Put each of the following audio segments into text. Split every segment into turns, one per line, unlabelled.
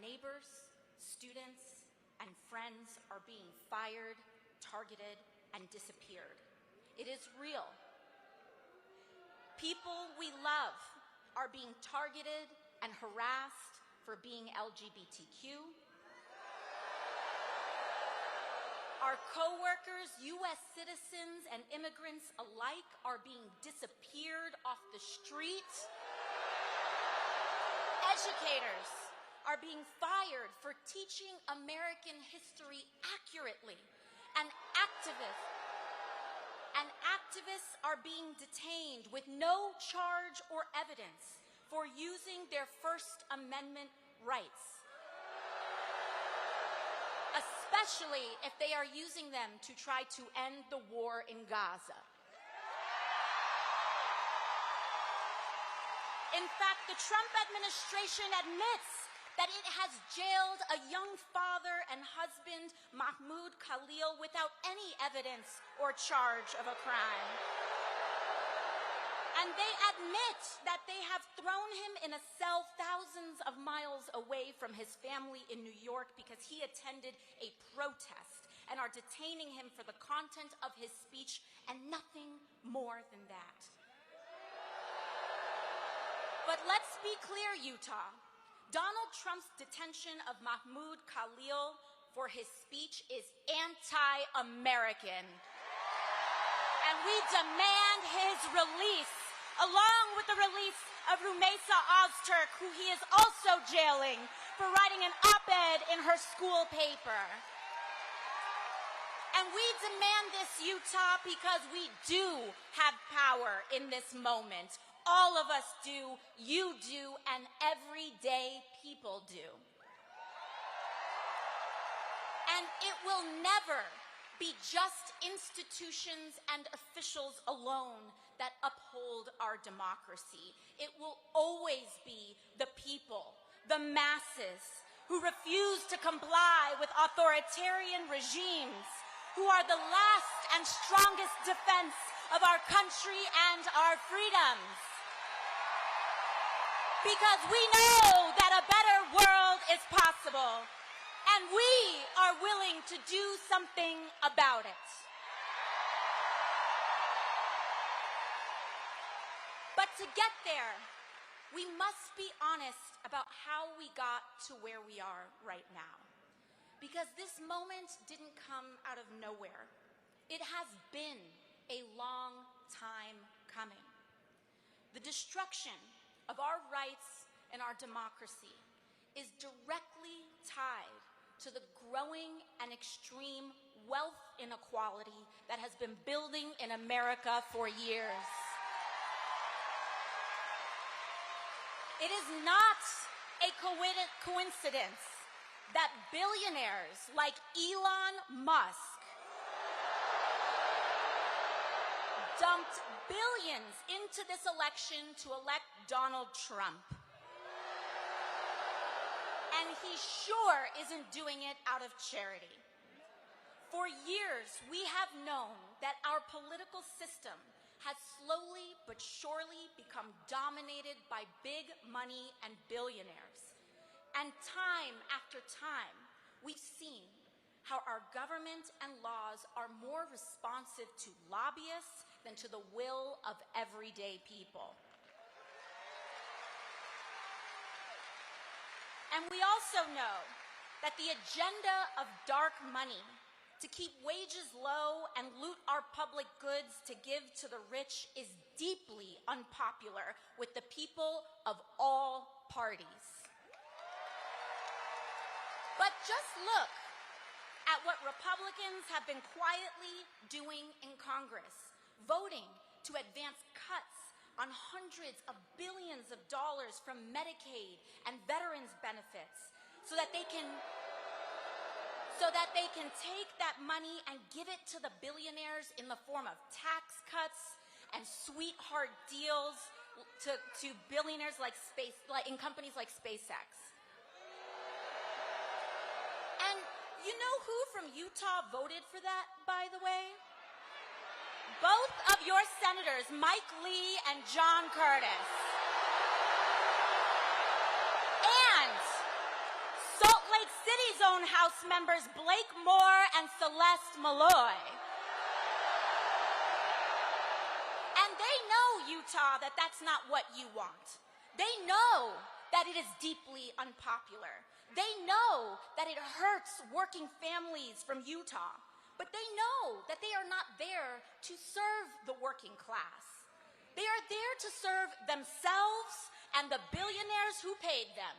neighbors, students, and friends are being fired, targeted, and disappeared. It is real. People we love are being targeted and harassed for being LGBTQ. Our coworkers, U.S. citizens and immigrants alike, are being disappeared off the street. Educators are being fired for teaching American history accurately, and activists are being detained with no charge or evidence for using their First Amendment rights, especially if they are using them to try to end the war in Gaza. In fact, the Trump administration admits that it has jailed a young father and husband, Mahmoud Khalil, without any evidence or charge of a crime. And they admit that they have thrown him in a cell thousands of miles away from his family in New York because he attended a protest, and are detaining him for the content of his speech and nothing more than that. But let's be clear, Utah. Donald Trump's detention of Mahmoud Khalil for his speech is anti-American. And we demand his release, along with the release of Rumeisa Ozturk, who he is also jailing for writing an op-ed in her school paper. And we demand this, Utah, because we do have power in this moment. All of us do, you do, and everyday people do. And it will never be just institutions and officials alone that uphold our democracy. It will always be the people, the masses, who refuse to comply with authoritarian regimes, who are the last and strongest defense of our country and our freedoms. Because we know that a better world is possible, and we are willing to do something about it. But to get there, we must be honest about how we got to where we are right now. Because this moment didn't come out of nowhere. It has been a long time coming. The destruction of our rights and our democracy is directly tied to the growing and extreme wealth inequality that has been building in America for years. It is not a coincidence that billionaires like Elon Musk dumped billions into this election to elect Donald Trump. And he sure isn't doing it out of charity. For years, we have known that our political system has slowly but surely become dominated by big money and billionaires. And time after time, we've seen how our government and laws are more responsive to lobbyists than to the will of everyday people. And we also know that the agenda of dark money to keep wages low and loot our public goods to give to the rich is deeply unpopular with the people of all parties. But just look at what Republicans have been quietly doing in Congress, voting to advance cuts on hundreds of billions of dollars from Medicaid and veterans benefits so that they can take that money and give it to the billionaires in the form of tax cuts and sweetheart deals to billionaires in companies like SpaceX. And you know who from Utah voted for that, by the way? Both of your senators, Mike Lee and John Curtis. And own House members Blake Moore and Celeste Malloy. And they know, Utah, that that's not what you want. They know that it is deeply unpopular. They know that it hurts working families from Utah. But they know that they are not there to serve the working class. They are there to serve themselves and the billionaires who paid them.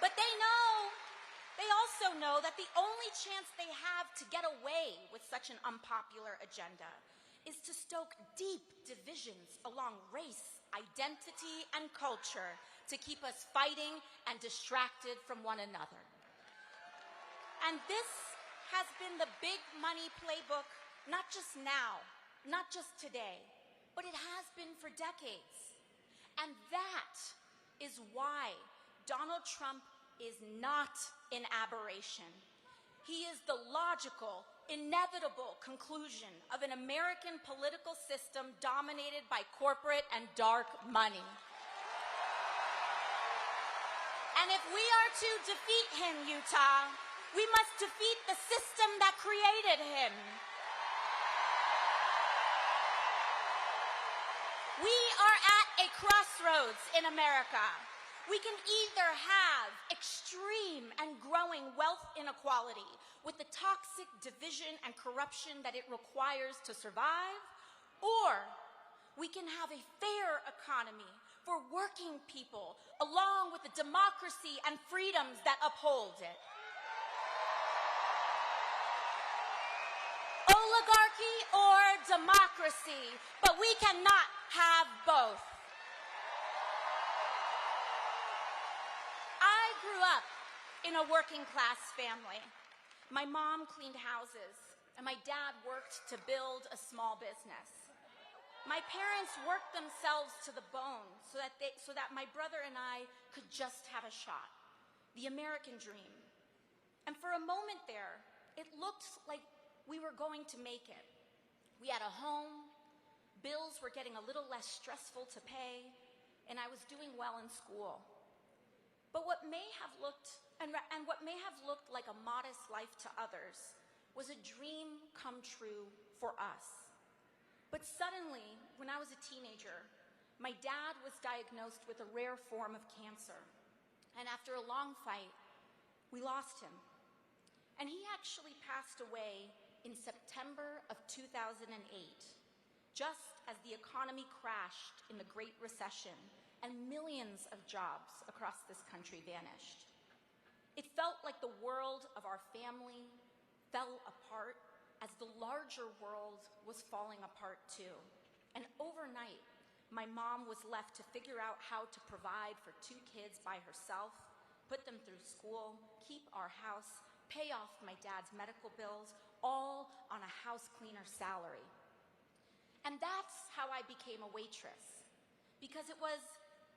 But they also know that the only chance they have to get away with such an unpopular agenda is to stoke deep divisions along race, identity, and culture to keep us fighting and distracted from one another. And this has been the big money playbook, not just now, not just today, but it has been for decades. And that is why Donald Trump is not an aberration. He is the logical, inevitable conclusion of an American political system dominated by corporate and dark money. And if we are to defeat him, Utah, we must defeat the system that created him. We are at a crossroads in America. We can either have extreme and growing wealth inequality with the toxic division and corruption that it requires to survive, or we can have a fair economy for working people along with the democracy and freedoms that uphold it. Oligarchy or democracy, but we cannot have both. I grew up in a working class family. My mom cleaned houses, and my dad worked to build a small business. My parents worked themselves to the bone so that my brother and I could just have a shot. The American dream. And for a moment there, it looked like we were going to make it. We had a home, bills were getting a little less stressful to pay, and I was doing well in school. But what may have looked like a modest life to others was a dream come true for us. But suddenly, when I was a teenager, my dad was diagnosed with a rare form of cancer. And after a long fight, we lost him. And he actually passed away in September of 2008, just as the economy crashed in the Great Recession and millions of jobs across this country vanished. It felt like the world of our family fell apart as the larger world was falling apart too. And overnight, my mom was left to figure out how to provide for 2 kids by herself, put them through school, keep our house, pay off my dad's medical bills, all on a house cleaner salary. And that's how I became a waitress, because it was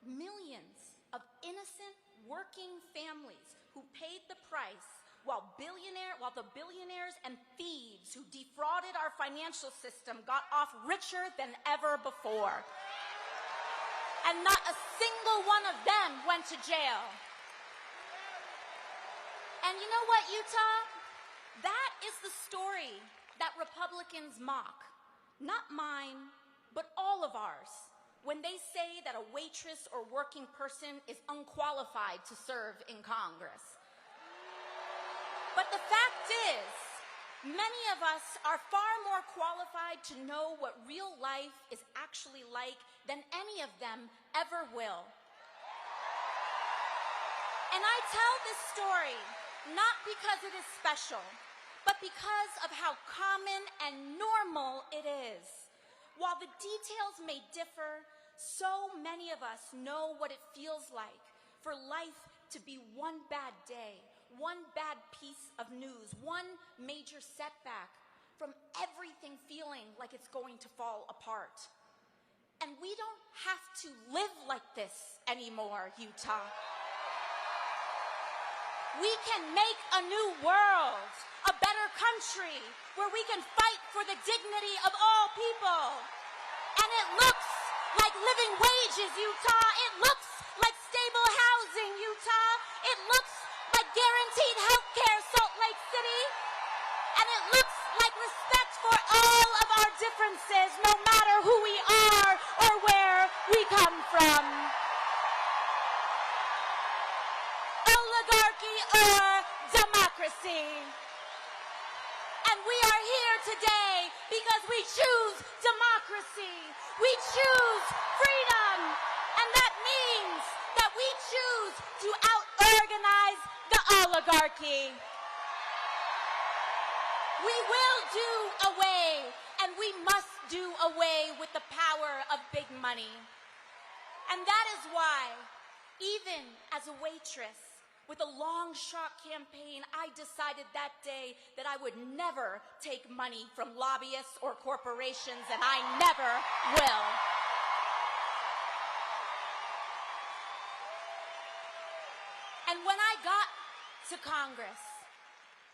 millions of innocent working families who paid the price while the billionaires and thieves who defrauded our financial system got off richer than ever before. And not a single one of them went to jail. And you know what, Utah? That is the story that Republicans mock. Not mine, but all of ours, when they say that a waitress or working person is unqualified to serve in Congress. But the fact is, many of us are far more qualified to know what real life is actually like than any of them ever will. And I tell this story not because it is special, but because of how common and normal it is. While the details may differ, so many of us know what it feels like for life to be one bad day, one bad piece of news, one major setback, from everything feeling like it's going to fall apart. And we don't have to live like this anymore, Utah. We can make a new world, a better country, where we can fight for the dignity of all people. And it looks like living wages, Utah. It looks like stable housing, Utah. oligarchy or democracy. And we are here today because we choose democracy. We choose freedom. And that means that we choose to out-organize the oligarchy. We will do away, and we must do away with the power of big money. And that is why, even as a waitress with a long shot campaign, I decided that day that I would never take money from lobbyists or corporations, and I never will. And when I got to Congress,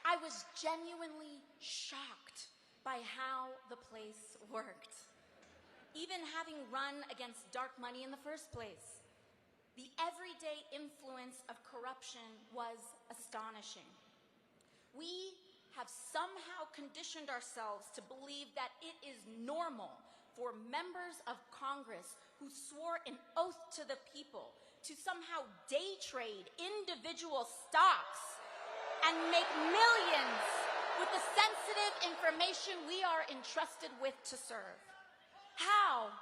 I was genuinely shocked by how the place worked. Even having run against dark money in the first place, the everyday influence of corruption was astonishing. We have somehow conditioned ourselves to believe that it is normal for members of Congress who swore an oath to the people to somehow day trade individual stocks and make millions with the sensitive information we are entrusted with to serve. How,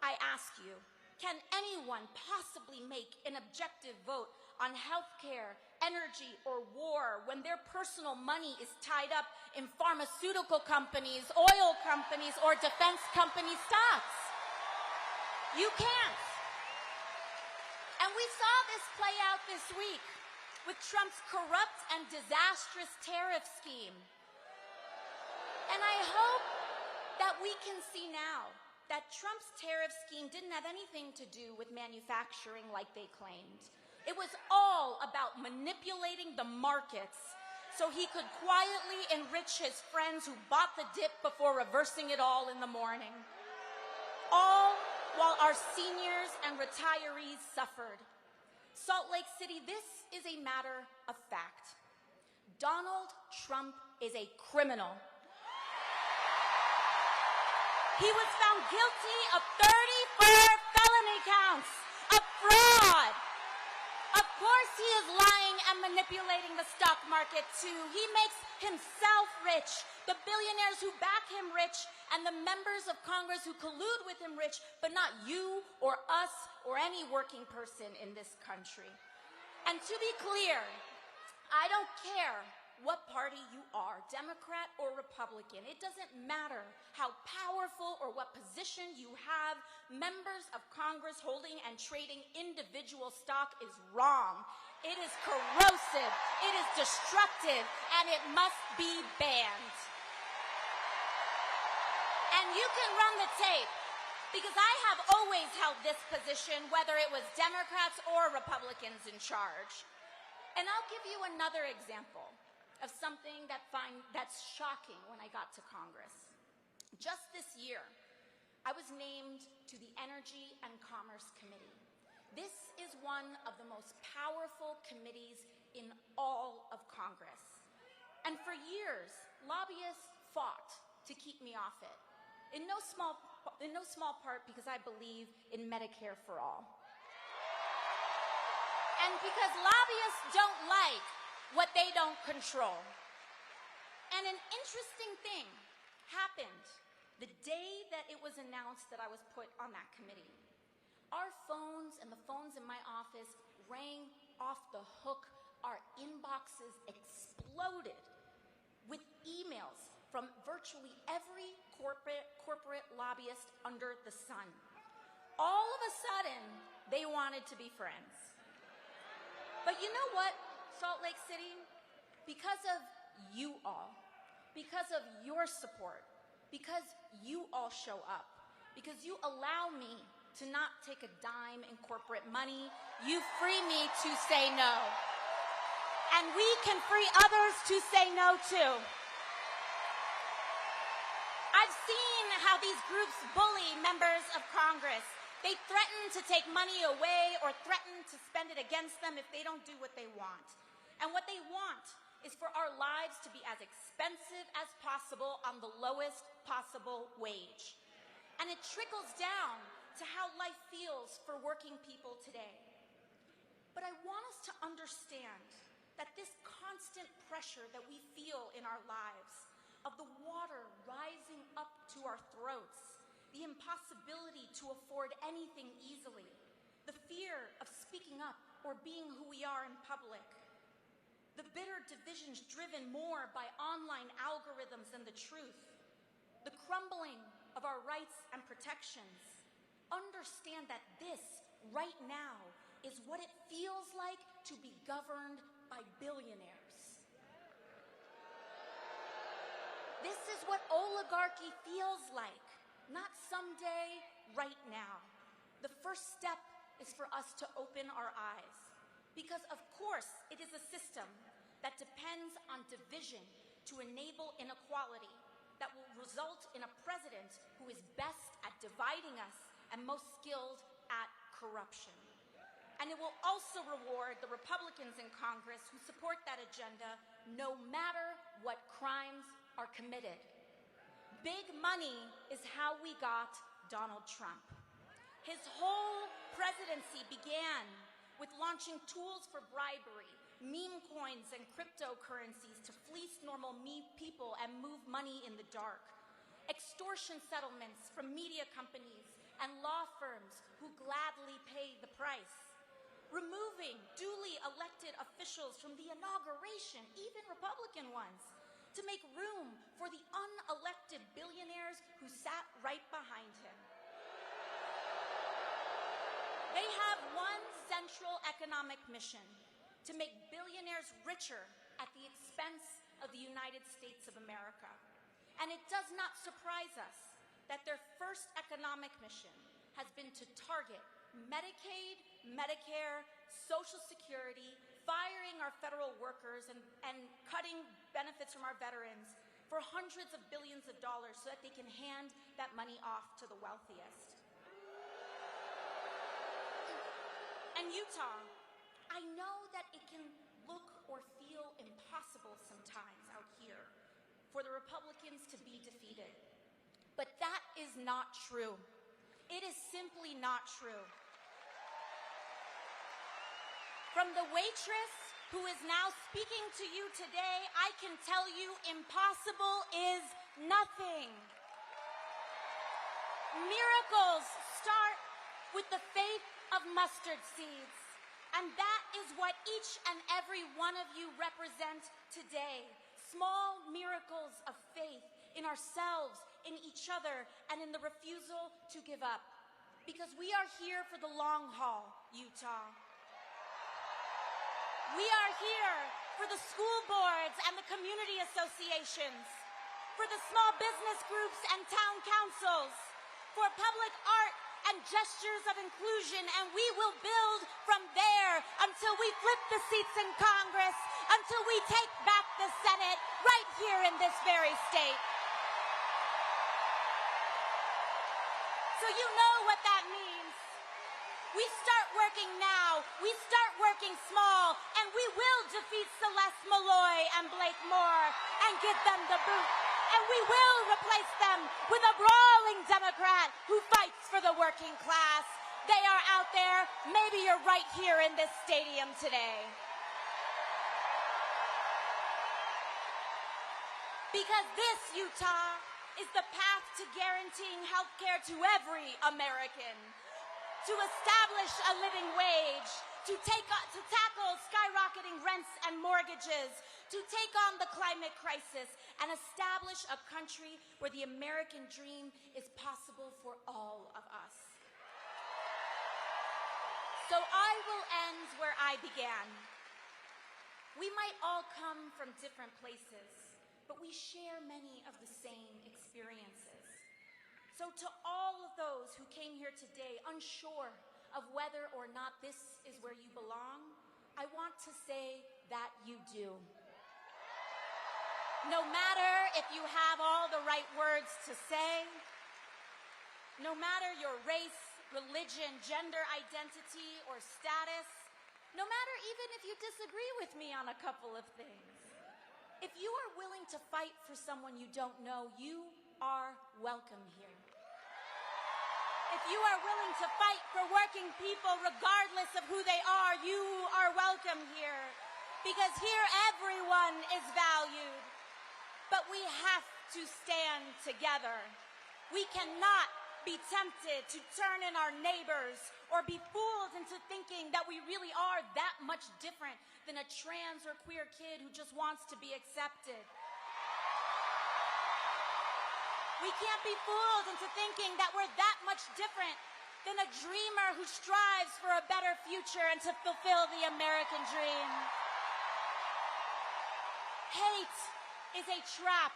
I ask you, can anyone possibly make an objective vote on healthcare, energy, or war when their personal money is tied up in pharmaceutical companies, oil companies, or defense company stocks? You can't. And we saw this play out this week with Trump's corrupt and disastrous tariff scheme. And I hope that we can see now that Trump's tariff scheme didn't have anything to do with manufacturing like they claimed. It was all about manipulating the markets so he could quietly enrich his friends who bought the dip before reversing it all in the morning. All while our seniors and retirees suffered. Salt Lake City, this is a matter of fact. Donald Trump is a criminal. He was found guilty of 34 felony counts of fraud. Of course he is lying and manipulating the stock market too. He makes himself rich, the billionaires who back him rich, and the members of Congress who collude with him rich, but not you or us or any working person in this country. And to be clear, I don't care what party you are, Democrat or Republican. It doesn't matter how powerful or what position you have. Members of Congress holding and trading individual stock is wrong. It is corrosive, it is destructive, and it must be banned. And you can run the tape, because I have always held this position, whether it was Democrats or Republicans in charge. And I'll give you another example of something that's shocking when I got to Congress. Just this year, I was named to the Energy and Commerce Committee. This is one of the most powerful committees in all of Congress. And for years, lobbyists fought to keep me off it, in no small part because I believe in Medicare for all. And because lobbyists don't like what they don't control. And an interesting thing happened the day that it was announced that I was put on that committee. Our phones and the phones in my office rang off the hook. Our inboxes exploded with emails from virtually every corporate lobbyist under the sun. All of a sudden, they wanted to be friends. But you know what, Salt Lake City? Because of you all, because of your support, because you all show up, because you allow me to not take a dime in corporate money, you free me to say no. And we can free others to say no too. I've seen how these groups bully members of Congress. They threaten to take money away or threaten to spend it against them if they don't do what they want. And what they want is for our lives to be as expensive as possible on the lowest possible wage. And it trickles down to how life feels for working people today. But I want us to understand that this constant pressure that we feel in our lives, of the water rising up to our throats, the impossibility to afford anything easily, the fear of speaking up or being who we are in public, the bitter divisions driven more by online algorithms than the truth, the crumbling of our rights and protections. Understand that this, right now, is what it feels like to be governed by billionaires. This is what oligarchy feels like, not someday, right now. The first step is for us to open our eyes, because of course it is a system that depends on division to enable inequality that will result in a president who is best at dividing us and most skilled at corruption. And it will also reward the Republicans in Congress who support that agenda no matter what crimes are committed. Big money is how we got Donald Trump. His whole presidency began with launching tools for bribery, meme coins and cryptocurrencies to fleece normal people and move money in the dark, extortion settlements from media companies and law firms who gladly pay the price, removing duly elected officials from the inauguration, even Republican ones, to make room for the unelected billionaires who sat right behind him. They have one central economic mission: to make billionaires richer at the expense of the United States of America. And it does not surprise us that their first economic mission has been to target Medicaid, Medicare, Social Security, firing our federal workers and cutting benefits from our veterans for hundreds of billions of dollars so that they can hand that money off to the wealthiest. And Utah, I know that it can look or feel impossible sometimes out here for the Republicans to be defeated. But that is not true. It is simply not true. From the waitress who is now speaking to you today, I can tell you impossible is nothing. Miracles start with the faith of mustard seeds. And that is what each and every one of you represent today. Small miracles of faith in ourselves, in each other, and in the refusal to give up. Because we are here for the long haul, Utah. We are here for the school boards and the community associations, for the small business groups and town councils, for public art and gestures of inclusion, and we will build from there until we flip the seats in Congress, until we take back the Senate right here in this very state. So you know what that means. We start working now, we start working small, and we will defeat Celeste Malloy and Blake Moore and give them the boot. And we will replace them with a brawling Democrat who fights for the working class. They are out there. Maybe you're right here in this stadium today. Because this, Utah, is the path to guaranteeing health care to every American, to establish a living wage, to tackle skyrocketing rents and mortgages, to take on the climate crisis, and establish a country where the American dream is possible for all of us. So I will end where I began. We might all come from different places, but we share many of the same experiences. So to all of those who came here today unsure of whether or not this is where you belong, I want to say that you do. No matter if you have all the right words to say, no matter your race, religion, gender identity, or status, no matter even if you disagree with me on a couple of things, if you are willing to fight for someone you don't know, you are welcome here. If you are willing to fight for working people regardless of who they are, you are welcome here. because here everyone is valued. But we have to stand together. We cannot be tempted to turn in our neighbors or be fooled into thinking that we really are that much different than a trans or queer kid who just wants to be accepted. We can't be fooled into thinking that we're that much different than a dreamer who strives for a better future and to fulfill the American dream. Hate is a trap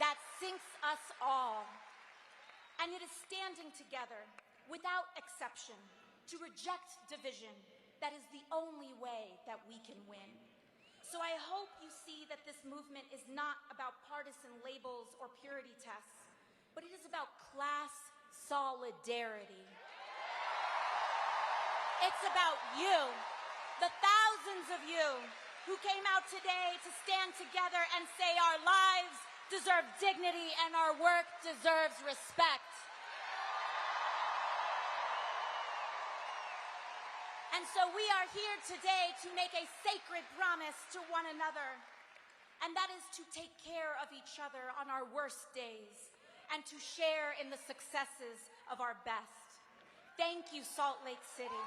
that sinks us all. And it is standing together, without exception, to reject division that is the only way that we can win. So I hope you see that this movement is not about partisan labels or purity tests, but it is about class solidarity. It's about you, the thousands of you who came out today to stand together and say our lives deserve dignity and our work deserves respect. And so we are here today to make a sacred promise to one another, and that is to take care of each other on our worst days and to share in the successes of our best. Thank you, Salt Lake City.